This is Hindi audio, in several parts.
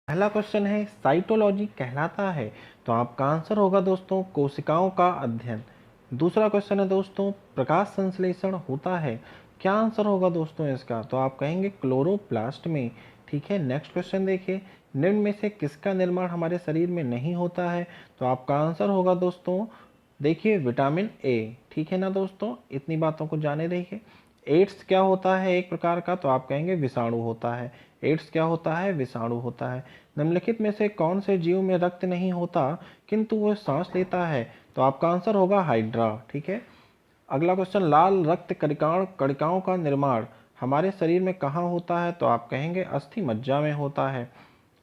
पहला क्वेश्चन है साइटोलॉजी कहलाता है, तो आपका आंसर होगा दोस्तों कोशिकाओं का अध्ययन। दूसरा क्वेश्चन है दोस्तों प्रकाश संश्लेषण होता है, क्या आंसर होगा दोस्तों इसका, तो आप कहेंगे क्लोरोप्लास्ट में। ठीक है, नेक्स्ट क्वेश्चन देखिए, निम्न में से किसका निर्माण हमारे शरीर में नहीं होता है, तो आपका आंसर होगा दोस्तों देखिए विटामिन ए। ठीक है ना दोस्तों, इतनी बातों को जाने रहिए। एड्स क्या होता है एक प्रकार का, तो आप कहेंगे विषाणु होता है। एड्स क्या होता है, विषाणु होता है। निम्नलिखित में से कौन से जीव में रक्त नहीं होता किंतु वह सांस लेता है, तो आपका आंसर होगा हाइड्रा। ठीक है, अगला क्वेश्चन लाल रक्त कणिकाओं का निर्माण हमारे शरीर में कहाँ होता है, तो आप कहेंगे अस्थि मज्जा में होता है।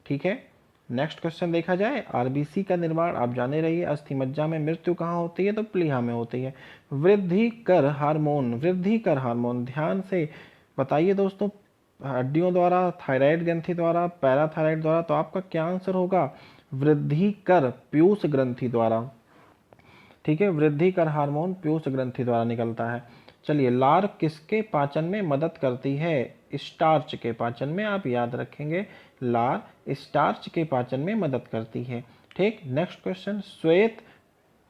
ठीक है, नेक्स्ट क्वेश्चन देखा जाए आरबीसी का निर्माण आप जाने रहिए अस्थि मज्जा में, मृत्यु कहाँ होती है, तो प्लीहा में होती है। वृद्धि कर हार्मोन ध्यान से बताइए दोस्तों, हड्डियों द्वारा, थायराइड ग्रंथि द्वारा, पैराथायराइड द्वारा, तो आपका क्या आंसर होगा वृद्धि कर पीयूष ग्रंथि द्वारा। ठीक है, वृद्धि कर हार्मोन पीयूष ग्रंथि द्वारा निकलता है। चलिए लार किसके पाचन में मदद करती है, स्टार्च के पाचन में, आप याद रखेंगे लार स्टार्च के पाचन में मदद करती है। ठीक, नेक्स्ट क्वेश्चन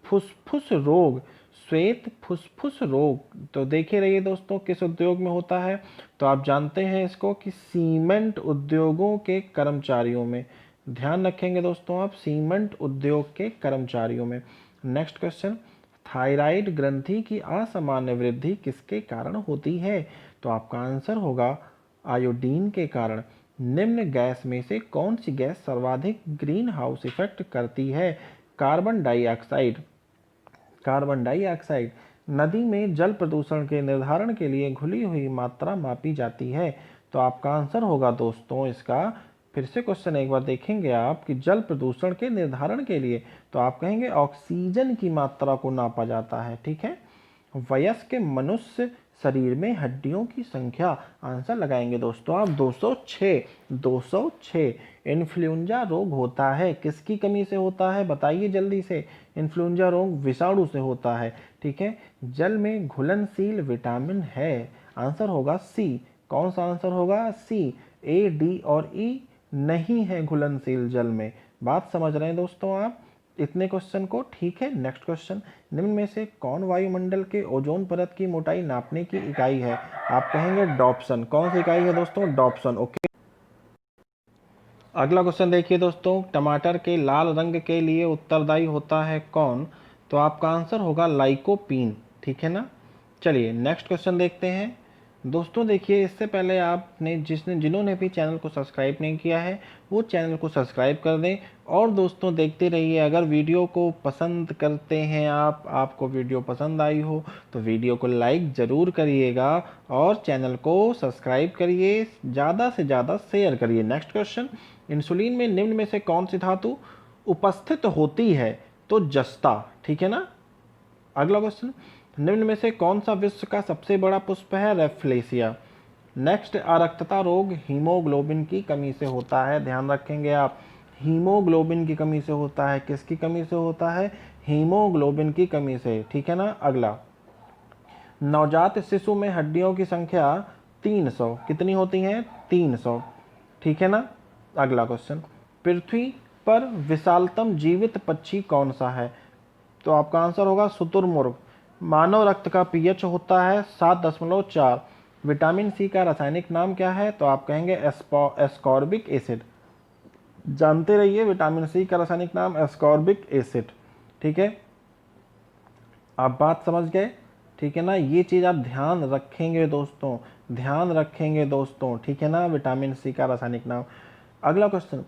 फुसफुस रोग श्वेत फुसफुस रोग तो देखे रहिए दोस्तों किस उद्योग में होता है, तो आप जानते हैं इसको कि सीमेंट उद्योगों के कर्मचारियों में। ध्यान रखेंगे दोस्तों आप, सीमेंट उद्योग के कर्मचारियों में। नेक्स्ट क्वेश्चन थायराइड ग्रंथि की असामान्य वृद्धि किसके कारण होती है, तो आपका आंसर होगा आयोडीन के कारण। निम्न गैस में से कौन सी गैस सर्वाधिक ग्रीन हाउस इफेक्ट करती है, कार्बन डाइऑक्साइड। कार्बन डाइऑक्साइड नदी में जल प्रदूषण के निर्धारण के लिए घुली हुई मात्रा मापी जाती है, तो आपका आंसर होगा दोस्तों इसका, फिर से क्वेश्चन एक बार देखेंगे आप कि जल प्रदूषण के निर्धारण के लिए, तो आप कहेंगे ऑक्सीजन की मात्रा को नापा जाता है। ठीक है, वयस्क मनुष्य शरीर में हड्डियों की संख्या, आंसर लगाएंगे दोस्तों आप 206। इन्फ्लुएंजा रोग होता है किसकी कमी से होता है, बताइए जल्दी से। इन्फ्लुएंजा रोग विषाणु से होता है। ठीक है, जल में घुलनशील विटामिन है, आंसर होगा सी। कौन सा आंसर होगा, सी। ए डी और ई नहीं है घुलनशील जल में, बात समझ रहे हैं दोस्तों आप इतने क्वेश्चन को। ठीक है, नेक्स्ट क्वेश्चन निम्न में से कौन वायुमंडल के ओजोन परत की मोटाई नापने की इकाई है, आप कहेंगे डॉप्सन। कौन सी इकाई है दोस्तों, डॉप्सन। ओके, अगला क्वेश्चन देखिए दोस्तों टमाटर के लाल रंग के लिए उत्तरदायी होता है कौन, तो आपका आंसर होगा लाइकोपीन। ठीक है ना, चलिए नेक्स्ट क्वेश्चन देखते हैं दोस्तों। देखिए इससे पहले आपने जिन्होंने भी चैनल को सब्सक्राइब नहीं किया है वो चैनल को सब्सक्राइब कर दें, और दोस्तों देखते रहिए। अगर वीडियो को पसंद करते हैं आपको वीडियो पसंद आई हो तो वीडियो को लाइक ज़रूर करिएगा और चैनल को सब्सक्राइब करिए, ज़्यादा से ज़्यादा शेयर करिए। नेक्स्ट क्वेश्चन इंसुलिन में निम्न में से कौन सी धातु उपस्थित होती है, तो जस्ता। ठीक है ना, अगला क्वेश्चन निम्न में से कौन सा विश्व का सबसे बड़ा पुष्प है, रेफ्लेसिया। नेक्स्ट अरक्तता रोग हीमोग्लोबिन की कमी से होता है, ध्यान रखेंगे आप, हीमोग्लोबिन की कमी से होता है, किसकी कमी से होता है, हीमोग्लोबिन की कमी से। ठीक है ना, अगला नवजात शिशु में हड्डियों की संख्या 300 कितनी होती हैं, 300। ठीक है ना, अगला क्वेश्चन पृथ्वी पर विशालतम जीवित पक्षी कौन सा है, तो आपका आंसर होगा शुतुरमुर्ग। मानव रक्त का पीएच होता है 7.4। विटामिन सी का रासायनिक नाम क्या है, तो आप कहेंगे एस्कॉर्बिक एसिड। जानते रहिए विटामिन सी का रासायनिक नाम एस्कॉर्बिक एसिड। ठीक है, आप बात समझ गए। ठीक है ना, ये चीज़ आप ध्यान रखेंगे दोस्तों, ध्यान रखेंगे दोस्तों। ठीक है ना, विटामिन सी का रासायनिक नाम। अगला क्वेश्चन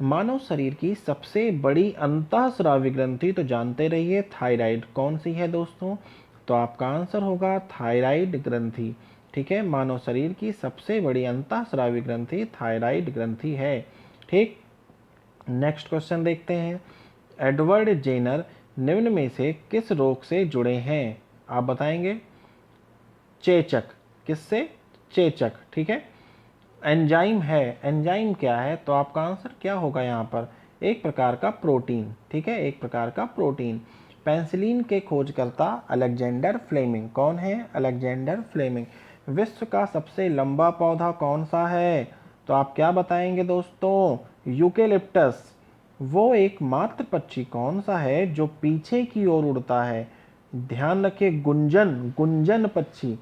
मानव शरीर की सबसे बड़ी अंतःस्रावी ग्रंथि तो जानते रहिए थायराइड, कौन सी है दोस्तों, तो आपका आंसर होगा थायराइड ग्रंथि। ठीक है, मानव शरीर की सबसे बड़ी अंतःस्रावी ग्रंथि थायराइड ग्रंथि है। ठीक, नेक्स्ट क्वेश्चन देखते हैं एडवर्ड जेनर निम्न में से किस रोग से जुड़े हैं, आप बताएंगे। चेचक, किससे, चेचक। ठीक है, एंजाइम है, एंजाइम क्या है, तो आपका आंसर क्या होगा यहाँ पर, एक प्रकार का प्रोटीन। ठीक है, एक प्रकार का प्रोटीन। पेंसिलिन के खोजकर्ता अलेक्जेंडर फ्लेमिंग, कौन है, अलेक्जेंडर फ्लेमिंग। विश्व का सबसे लंबा पौधा कौन सा है, तो आप क्या बताएंगे दोस्तों? यूकेलिप्टस। वो एकमात्र पक्षी कौन सा है जो पीछे की ओर उड़ता है? ध्यान रखिए, गुंजन, गुंजन पक्षी।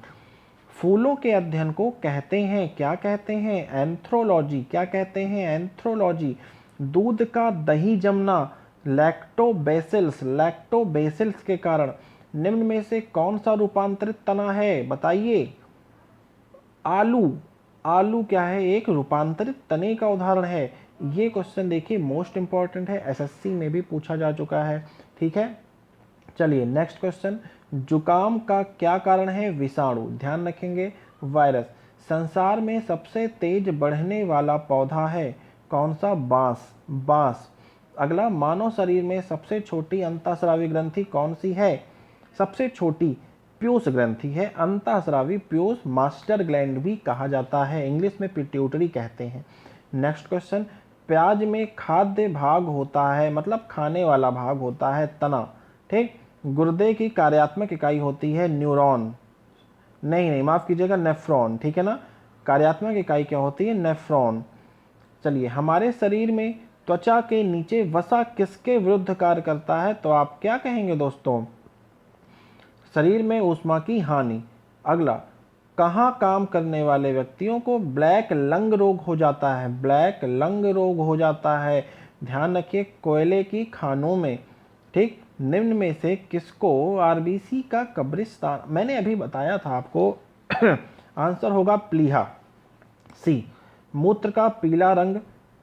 फूलों के अध्ययन को कहते हैं, क्या कहते हैं? एंथ्रोलॉजी। क्या कहते हैं? एंथ्रोलॉजी। दूध का दही जमना, लैक्टोबैसिल्स, लैक्टोबैसिल्स के कारण निम्न में से कौन सा रूपांतरित तना है? बताइए। आलू। आलू क्या है? एक रूपांतरित तने का उदाहरण है। ये क्वेश्चन देखिए मोस्ट इंपॉर्टेंट है, एसएससी में भी पूछा जा चुका है। ठीक है, चलिए नेक्स्ट क्वेश्चन। जुकाम का क्या कारण है? विषाणु। ध्यान रखेंगे, वायरस। संसार में सबसे तेज बढ़ने वाला पौधा है कौन सा? बांस, बांस। अगला, मानव शरीर में सबसे छोटी अंतःस्रावी ग्रंथि कौन सी है? सबसे छोटी प्यूस ग्रंथि है अंतःस्रावी। प्यूस मास्टर ग्लैंड भी कहा जाता है, इंग्लिश में पिट्यूटरी कहते हैं। Next question. प्याज में खाद्य भाग होता है, मतलब खाने वाला भाग होता है, तना। ठीक। गुर्दे की कार्यात्मक इकाई होती है न्यूरॉन, नहीं माफ कीजिएगा, नेफ्रॉन। ठीक है ना, कार्यात्मक इकाई क्या होती है? नेफ्रॉन। चलिए, हमारे शरीर में त्वचा के नीचे वसा किसके विरुद्ध कार्य करता है? तो आप क्या कहेंगे दोस्तों? शरीर में ऊष्मा की हानि। अगला, कहाँ काम करने वाले व्यक्तियों को ब्लैक लंग रोग हो जाता है? ब्लैक लंग रोग हो जाता है, ध्यान रखिए, कोयले की खानों में। ठीक। निम्न में से किसको आरबीसी का कब्रिस्तान? मैंने अभी बताया था आपको आंसर होगा प्लीहा, सी। मूत्र का पीला रंग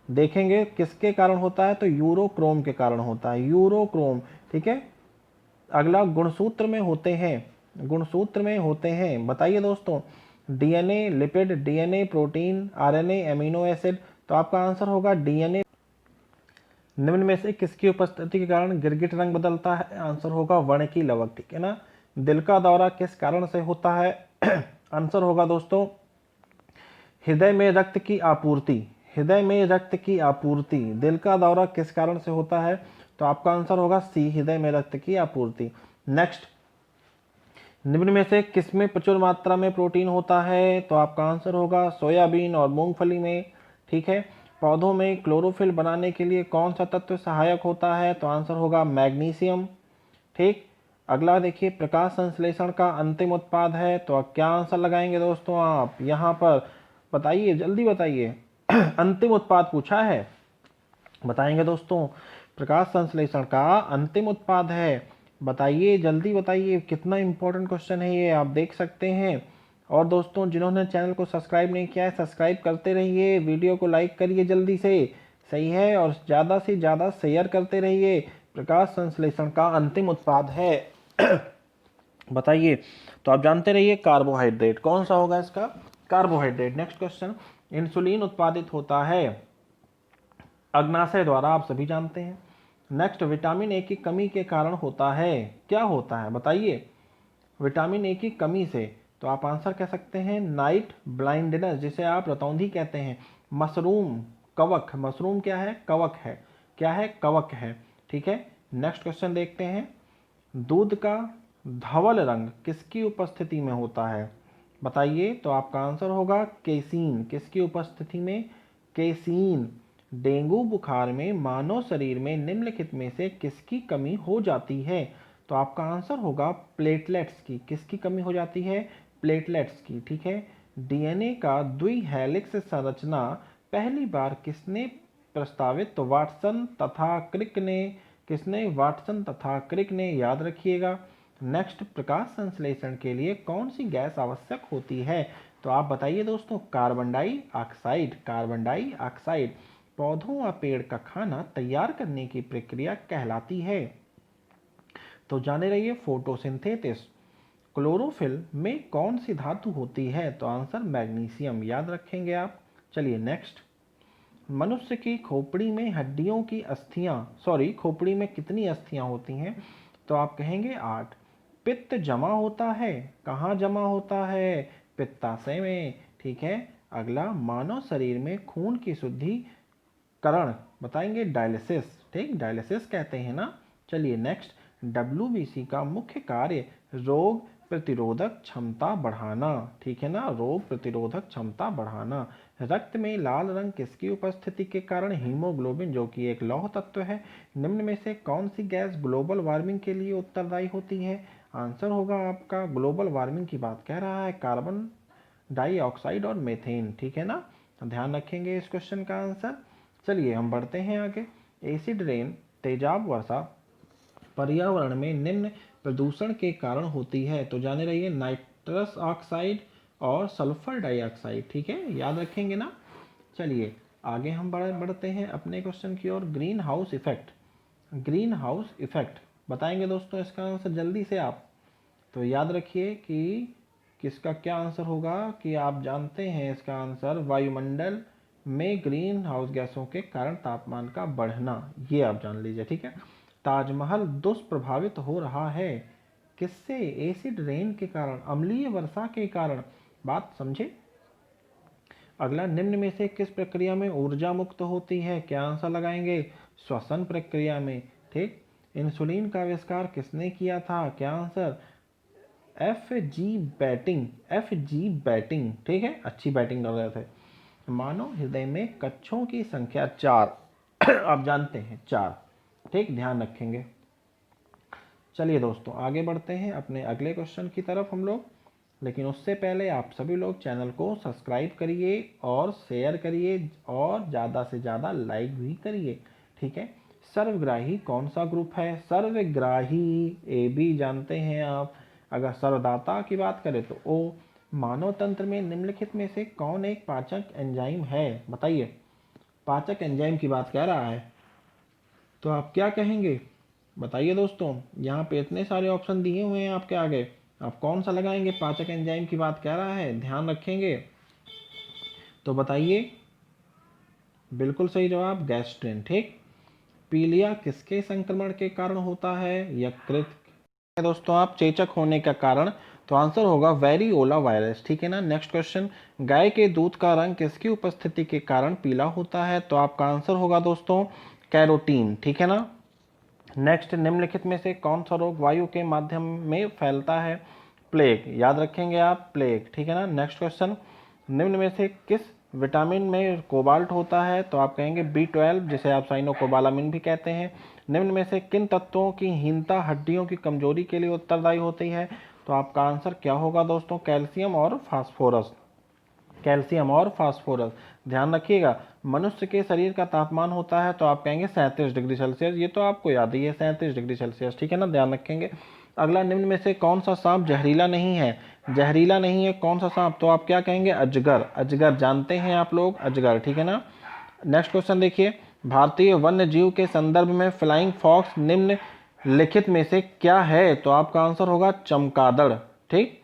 देखेंगे किसके कारण होता है? तो यूरोक्रोम के कारण होता है, यूरोक्रोम। ठीक है। अगला, गुणसूत्र में होते हैं, गुणसूत्र में होते हैं, बताइए दोस्तों। DNA, lipid, DNA, protein, RNA, amino acid. तो आपका आंसर होगा डीएनए। निम्न में से किसकी उपस्थिति के कारण गिरगिट रंग बदलता है? आंसर होगा वर्णकी लवक। ठीक है ना। दिल का दौरा किस कारण से होता है? आंसर होगा दोस्तों हृदय में रक्त की आपूर्ति, हृदय में रक्त की आपूर्ति। दिल का दौरा किस कारण से होता है? तो आपका आंसर होगा सी, हृदय में रक्त की आपूर्ति। नेक्स्ट, निम्न में से किसमें प्रचुर मात्रा में प्रोटीन होता है? तो आपका आंसर होगा सोयाबीन और मूंगफली में। ठीक है। पौधों में क्लोरोफिल बनाने के लिए कौन सा तत्व सहायक होता है? तो आंसर होगा मैग्नीशियम। ठीक। अगला देखिए, प्रकाश संश्लेषण का अंतिम उत्पाद है, तो आप क्या आंसर लगाएंगे दोस्तों? आप यहाँ पर बताइए, जल्दी बताइए। अंतिम उत्पाद पूछा है, बताएंगे दोस्तों। प्रकाश संश्लेषण का अंतिम उत्पाद है, बताइए, जल्दी बताइए। कितना इंपॉर्टेंट क्वेश्चन है ये, आप देख सकते हैं। और दोस्तों, जिन्होंने चैनल को सब्सक्राइब नहीं किया है, सब्सक्राइब करते रहिए, वीडियो को लाइक करिए जल्दी से, सही है, और ज़्यादा से ज़्यादा शेयर करते रहिए। प्रकाश संश्लेषण का अंतिम उत्पाद है बताइए। तो आप जानते रहिए, कार्बोहाइड्रेट। कौन सा होगा इसका? कार्बोहाइड्रेट। Next question. इंसुलिन उत्पादित होता है अग्नाशय द्वारा, आप सभी जानते हैं। नेक्स्ट, विटामिन ए की कमी के कारण होता है, क्या होता है बताइए? विटामिन ए की कमी से, तो आप आंसर कह सकते हैं नाइट ब्लाइंडनेस, जिसे आप रतौंधी कहते हैं। मशरूम, कवक, मशरूम क्या है? कवक है, क्या है? कवक है। ठीक है। नेक्स्ट क्वेश्चन देखते हैं। दूध का धवल रंग किसकी उपस्थिति में होता है? बताइए। तो आपका आंसर होगा केसीन, किसकी उपस्थिति में? केसीन। डेंगू बुखार में मानव शरीर में निम्नलिखित में से किसकी कमी हो जाती है? तो आपका आंसर होगा प्लेटलेट्स की, किसकी कमी हो जाती है? प्लेटलेट्स की। ठीक है। डीएनए का द्विहेलिक्स संरचना पहली बार किसने प्रस्तावित? तो वाटसन तथा क्रिक ने, किसने? वाटसन तथा क्रिक ने, याद रखिएगा। नेक्स्ट, प्रकाश संश्लेषण के लिए कौन सी गैस आवश्यक होती है? तो आप बताइए दोस्तों। Carbon dioxide, carbon dioxide. पौधों व पेड़ का खाना तैयार करने की प्रक्रिया कहलाती है, तो जाने रहिए, फोटोसिंथेसिस। क्लोरोफिल में कौन सी धातु होती है? तो आंसर मैग्नीशियम, याद रखेंगे आप। चलिए नेक्स्ट। मनुष्य की खोपड़ी में हड्डियों की अस्थियां, सॉरी, खोपड़ी में कितनी अस्थियां होती हैं? तो आप कहेंगे 8। पित्त जमा होता है, कहाँ जमा होता है? पित्ताशय में। ठीक है। अगला, मानव शरीर में खून की शुद्धिकरण बताएंगे, डायलिसिस। ठीक, डायलिसिस कहते हैं ना। चलिए नेक्स्ट। डब्ल्यूबीसी का मुख्य कार्य रोग प्रतिरोधक क्षमता बढ़ाना, ठीक है ना, रोग प्रतिरोधक क्षमता बढ़ाना। रक्त में लाल रंग किसकी उपस्थिति के कारण हीमोग्लोबिन, जो कि एक लौह तत्व है, निम्न में से कौन सी गैस ग्लोबल वार्मिंग के लिए उत्तरदायी होती है? आंसर होगा आपका, ग्लोबल वार्मिंग की बात कह रहा है, कार्बन डाइऑक्साइड और मीथेन, ठीक है ना। तो ध्यान रखेंगे इस क्वेश्चन का आंसर। चलिए हम बढ़ते हैं आगे। एसिड रेन, तेजाब वर्षा पर्यावरण में निम्न प्रदूषण के कारण होती है, तो जाने रहिए नाइट्रस ऑक्साइड और सल्फर डाइऑक्साइड, ठीक है, याद रखेंगे ना। चलिए आगे हम बढ़ते हैं अपने क्वेश्चन की ओर। Greenhouse effect, greenhouse effect बताएंगे दोस्तों इसका आंसर जल्दी से आप। तो याद रखिए कि किसका क्या आंसर होगा, कि आप जानते हैं इसका आंसर, वायुमंडल में ग्रीन हाउस गैसों के कारण तापमान का बढ़ना, ये आप जान लीजिए, ठीक है। ताजमहल दुष्प्रभावित हो रहा है किससे? एसिड रेन के कारण, अम्लीय वर्षा के कारण, बात समझे। अगला, निम्न में से किस प्रक्रिया में ऊर्जा मुक्त होती है? क्या आंसर लगाएंगे? श्वसन प्रक्रिया में, ठीक। इंसुलिन का आविष्कार किसने किया था? क्या answer? F.G. Batting, F.G. Batting, ठीक है, अच्छी बैटिंग कर रहे थे। मानव हृदय में कक्षों की संख्या 4 आप जानते हैं 4, ठीक, ध्यान रखेंगे। चलिए दोस्तों आगे बढ़ते हैं अपने अगले क्वेश्चन की तरफ हम लोग, लेकिन उससे पहले आप सभी लोग चैनल को सब्सक्राइब करिए और शेयर करिए और ज़्यादा से ज़्यादा लाइक भी करिए, ठीक है। सर्वग्राही कौन सा ग्रुप है? सर्वग्राही AB जानते हैं आप। अगर सर्वदाता की बात करें तो O। मानव तंत्र में निम्नलिखित में से कौन एक पाचक एंजाइम है? बताइए, पाचक एंजाइम की बात कह रहा है, तो आप क्या कहेंगे? बताइए दोस्तों, यहाँ पे इतने सारे ऑप्शन दिए हुए हैं आपके आगे, आप कौन सा लगाएंगे? पाचक एंजाइम की बात कह रहा है, ध्यान रखेंगे। तो बताइए, बिल्कुल सही जवाब गैस्ट्रिन, ठीक। पीलिया किसके संक्रमण के कारण होता है? यकृत। दोस्तों आप चेचक होने का कारण, तो आंसर होगा वेरियोला वायरस, ठीक है ना। नेक्स्ट क्वेश्चन, गाय के दूध का रंग किसकी उपस्थिति के कारण पीला होता है? तो आपका आंसर होगा दोस्तों कैरोटीन, ठीक है ना। नेक्स्ट, निम्नलिखित में से कौन सा रोग वायु के माध्यम में फैलता है? प्लेग, याद रखेंगे आप, प्लेग, ठीक है ना। नेक्स्ट क्वेश्चन, निम्न में से किस विटामिन में कोबाल्ट होता है? तो आप कहेंगे B12, जिसे आप साइनोकोबालामिन भी कहते हैं। निम्न में से किन तत्वों की हीनता हड्डियों की कमजोरी के लिए उत्तरदायी होती है? तो आपका आंसर क्या होगा दोस्तों? कैल्शियम और फास्फोरस, कैल्शियम और फास्फोरस, ध्यान रखिएगा। मनुष्य के शरीर का तापमान होता है, तो आप कहेंगे 37 डिग्री सेल्सियस, ये तो आपको याद ही है 37 डिग्री सेल्सियस, ठीक है ना, ध्यान रखेंगे। अगला, निम्न में से कौन सा सांप जहरीला नहीं है? जहरीला नहीं है कौन सा सांप? तो आप क्या कहेंगे? अजगर, अजगर जानते हैं आप लोग, अजगर, ठीक है ना। नेक्स्ट क्वेश्चन देखिए, भारतीय वन्य जीव के संदर्भ में फ्लाइंग फॉक्स निम्न लिखित में से क्या है? तो आपका आंसर होगा चमगादड़, ठीक।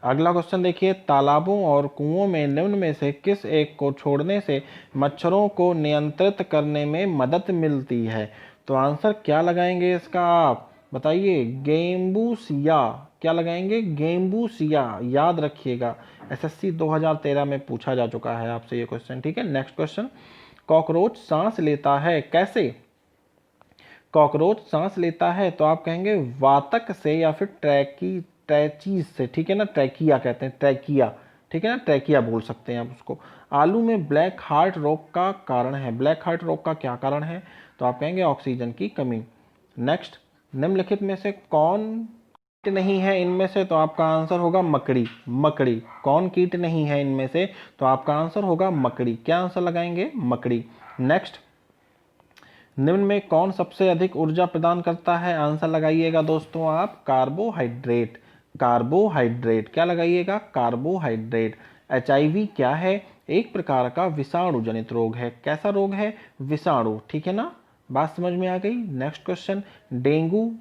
अगला क्वेश्चन देखिए, तालाबों और कुओं में निम्न में से किस एक को छोड़ने से मच्छरों को नियंत्रित करने में मदद मिलती है? तो आंसर क्या लगाएंगे इसका आप? बताइए, गेम्बूसिया, क्या लगाएंगे? गेम्बूसिया, याद रखिएगा, SSC 2013 में पूछा जा चुका है आपसे ये क्वेश्चन, ठीक है। नेक्स्ट क्वेश्चन, कॉकरोच सांस लेता है कैसे? कॉकरोच सांस लेता है, तो आप कहेंगे वातक से या फिर ट्रैचीज से, ठीक है ना, ट्रैकिया कहते हैं, ट्रैकिया, ठीक है ना, ट्रैकिया बोल सकते हैं आप उसको। आलू में ब्लैक हार्ट रोग का कारण है, ब्लैक हार्ट रोग का क्या कारण है? तो आप कहेंगे ऑक्सीजन की कमी। नेक्स्ट, निम्नलिखित में से कौन कीट नहीं है इनमें से? तो आपका आंसर होगा मकड़ी, मकड़ी, कौन कीट नहीं है इनमें से? तो आपका आंसर होगा मकड़ी, क्या आंसर लगाएंगे? मकड़ी। नेक्स्ट, निम्न में कौन सबसे अधिक ऊर्जा प्रदान करता है? आंसर लगाइएगा दोस्तों आप, कार्बोहाइड्रेट, कार्बोहाइड्रेट, क्या लगाइएगा? कार्बोहाइड्रेट। HIV क्या है? एक प्रकार का विषाणु जनित रोग है, कैसा रोग है? विषाणु, ठीक है ना, बात समझ में आ गई। नेक्स्ट क्वेश्चन, डेंगू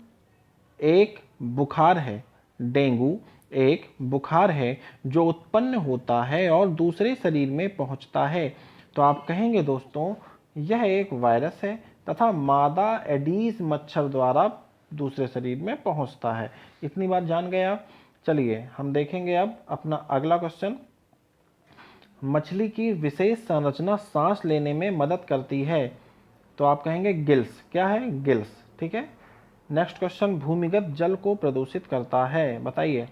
एक बुखार है, डेंगू एक बुखार है जो उत्पन्न होता है और दूसरे शरीर में पहुंचता है, तो आप कहेंगे दोस्तों यह एक वायरस है तथा मादा एडीज मच्छर द्वारा दूसरे शरीर में पहुंचता है। इतनी बात जान गए आप। चलिए हम देखेंगे अब अपना अगला क्वेश्चन, मछली की विशेष संरचना सांस लेने में मदद करती है, तो आप कहेंगे गिल्स, क्या है? गिल्स, ठीक है। नेक्स्ट क्वेश्चन, भूमिगत जल को प्रदूषित करता है, बताइए।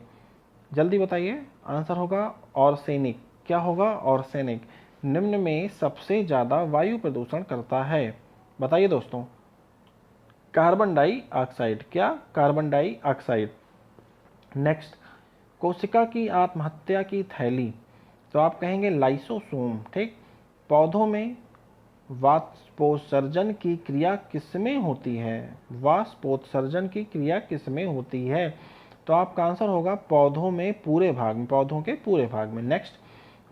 जल्दी बताइए, आंसर होगा ऑर्सेनिक। क्या होगा? ऑर्सेनिक निम्न में सबसे ज़्यादा वायु प्रदूषण करता है। बताइए दोस्तों, कार्बन डाइऑक्साइड। क्या? Carbon dioxide. नेक्स्ट, कोशिका की आत्महत्या की थैली, तो आप कहेंगे लाइसोसोम। ठीक। पौधों में वाष्पोत्सर्जन की क्रिया किसमें होती है? वाष्पोत्सर्जन की क्रिया किसमें होती है? तो आपका आंसर होगा पौधों में, पूरे भाग में, पौधों के पूरे भाग में। नेक्स्ट,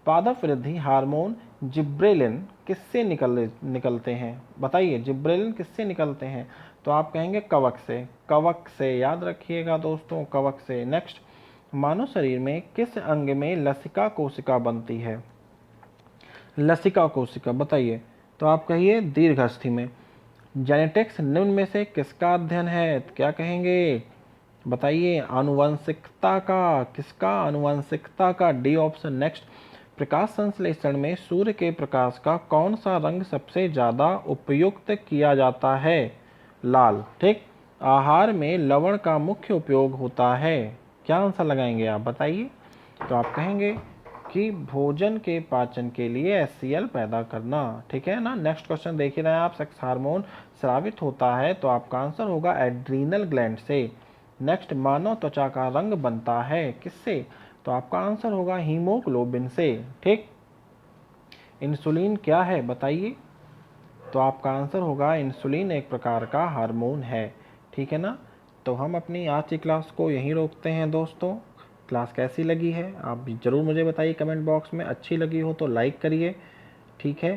पादप वृद्धि हार्मोन जिब्रेलिन किससे निकलते हैं? बताइए, जिब्रेलिन किससे निकलते हैं? तो आप कहेंगे कवक से। कवक से, याद रखिएगा दोस्तों, कवक से। नेक्स्ट, मानव शरीर में किस अंग में लसिका कोशिका बनती है? लसिका कोशिका, बताइए। तो आप कहिए दीर्घस्थि में। जेनेटिक्स निम्न में से किसका अध्ययन है? क्या कहेंगे? बताइए, आनुवंशिकता का। किसका? आनुवंशिकता का। D option. नेक्स्ट, प्रकाश संश्लेषण में सूर्य के प्रकाश का कौन सा रंग सबसे ज्यादा उपयुक्त किया जाता है? लाल। ठीक। आहार में लवण का मुख्य उपयोग होता है। क्या आंसर लगाएंगे आप? बताइए। तो आप कहेंगे कि भोजन के पाचन के लिए HCl पैदा करना। ठीक है ना। नेक्स्ट क्वेश्चन देख ही रहे हैं आप, सेक्स हार्मोन स्रावित होता है, तो आपका आंसर होगा एड्रीनल ग्लैंड से। नेक्स्ट, मानव त्वचा का रंग बनता है किससे? तो आपका आंसर होगा हीमोग्लोबिन से। ठीक। इंसुलिन क्या है? बताइए। तो आपका आंसर होगा इंसुलिन एक प्रकार का हार्मोन है। ठीक है ना। तो हम अपनी आज की क्लास को यहीं रोकते हैं दोस्तों। क्लास कैसी लगी है आप ज़रूर मुझे बताइए कमेंट बॉक्स में। अच्छी लगी हो तो लाइक करिए, ठीक है,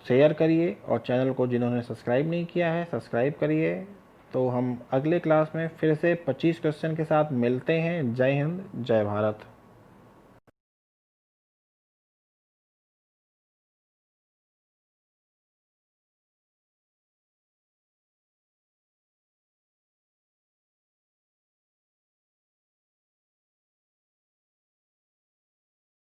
शेयर करिए, और चैनल को जिन्होंने सब्सक्राइब नहीं किया है सब्सक्राइब करिए। तो हम अगले क्लास में फिर से 25 क्वेश्चन के साथ मिलते हैं। जय हिंद, जय भारत।